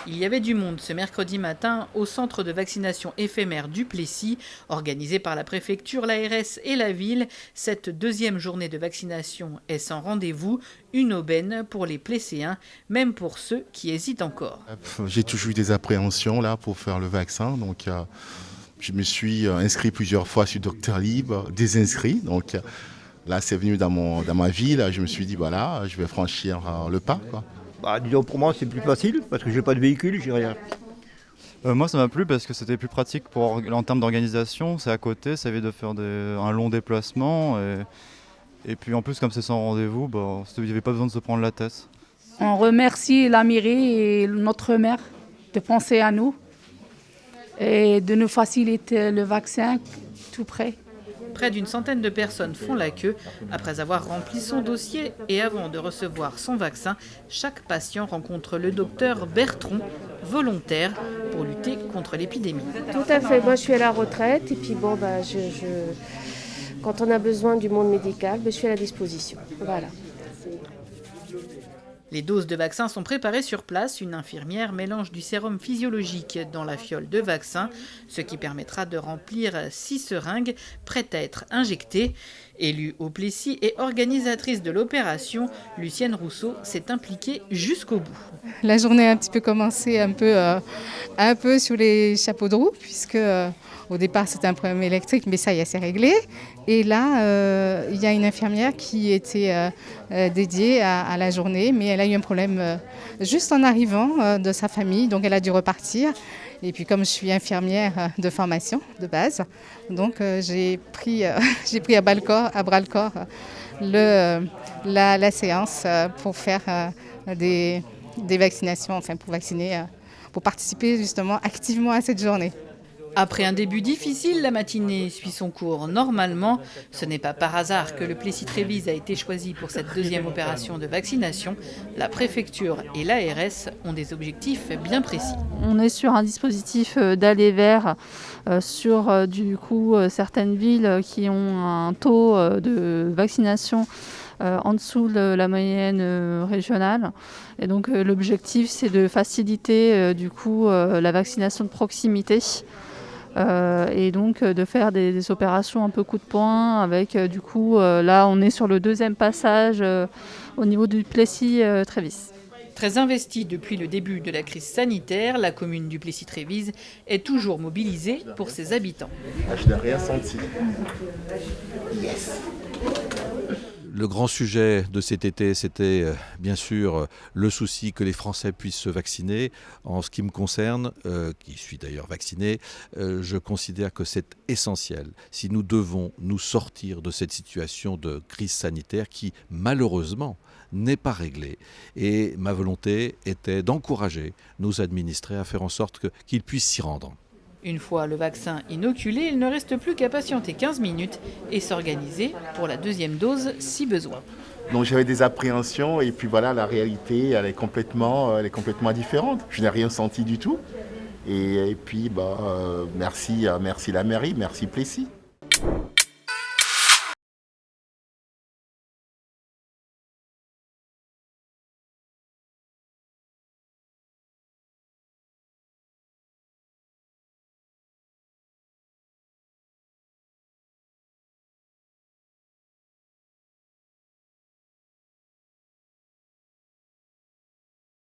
Il y avait du monde ce mercredi matin au centre de vaccination éphémère du Plessis, organisé par la préfecture, l'ARS et la ville. Cette deuxième journée de vaccination est sans rendez-vous, une aubaine pour les Plesséens, même pour ceux qui hésitent encore. J'ai toujours eu des appréhensions là pour faire le vaccin, donc je me suis inscrit plusieurs fois sur Doctolib, désinscrit. Donc là, c'est venu dans ma ville. Je me suis dit voilà, je vais franchir le pas, quoi. Disons pour moi c'est plus facile parce que j'ai pas de véhicule, j'ai rien. Moi ça m'a plu parce que c'était plus pratique en termes d'organisation, c'est à côté, ça évite de faire un long déplacement et puis en plus comme c'est sans rendez-vous, il n'y avait pas besoin de se prendre la tête. On remercie la mairie et notre maire de penser à nous et de nous faciliter le vaccin tout près. Près d'une centaine de personnes font la queue après avoir rempli son dossier et avant de recevoir son vaccin, chaque patient rencontre le docteur Bertron, volontaire pour lutter contre l'épidémie. Tout à fait, moi je suis à la retraite et puis quand on a besoin du monde médical, je suis à la disposition. Voilà. Les doses de vaccin sont préparées sur place. Une infirmière mélange du sérum physiologique dans la fiole de vaccin, ce qui permettra de remplir 6 seringues prêtes à être injectées. Élue au Plessis et organisatrice de l'opération, Lucienne Rousseau s'est impliquée jusqu'au bout. La journée a un petit peu commencé un peu sous les chapeaux de roue, puisque au départ c'était un problème électrique, mais ça y est, c'est réglé. Et là, il y a une infirmière qui était dédiée à la journée, mais elle a eu un problème juste en arrivant de sa famille, donc elle a dû repartir. Et puis comme je suis infirmière de formation de base, donc j'ai pris à bras le corps la séance pour faire des vaccinations, enfin pour vacciner, pour participer justement activement à cette journée. Après un début difficile, la matinée suit son cours normalement. Ce n'est pas par hasard que le Plessis-Trévise a été choisi pour cette deuxième opération de vaccination. La préfecture et l'ARS ont des objectifs bien précis. On est sur un dispositif d'aller vers sur certaines villes qui ont un taux de vaccination en dessous de la moyenne régionale. Et donc l'objectif c'est de faciliter la vaccination de proximité. Et donc de faire des opérations un peu coup de poing avec là on est sur le deuxième passage au niveau du Plessis-Trévise. Très investie depuis le début de la crise sanitaire, la commune du Plessis-Trévise est toujours mobilisée pour ses habitants. Je n'ai rien senti. Yes. Le grand sujet de cet été, c'était bien sûr le souci que les Français puissent se vacciner. En ce qui me concerne, qui suis d'ailleurs vacciné, je considère que c'est essentiel si nous devons nous sortir de cette situation de crise sanitaire qui, malheureusement, n'est pas réglée. Et ma volonté était d'encourager nos administrés à faire en sorte qu'ils puissent s'y rendre. Une fois le vaccin inoculé, il ne reste plus qu'à patienter 15 minutes et s'organiser pour la deuxième dose si besoin. Donc j'avais des appréhensions et puis voilà, la réalité elle est complètement différente. Je n'ai rien senti du tout. Et puis merci la mairie, merci Plessis.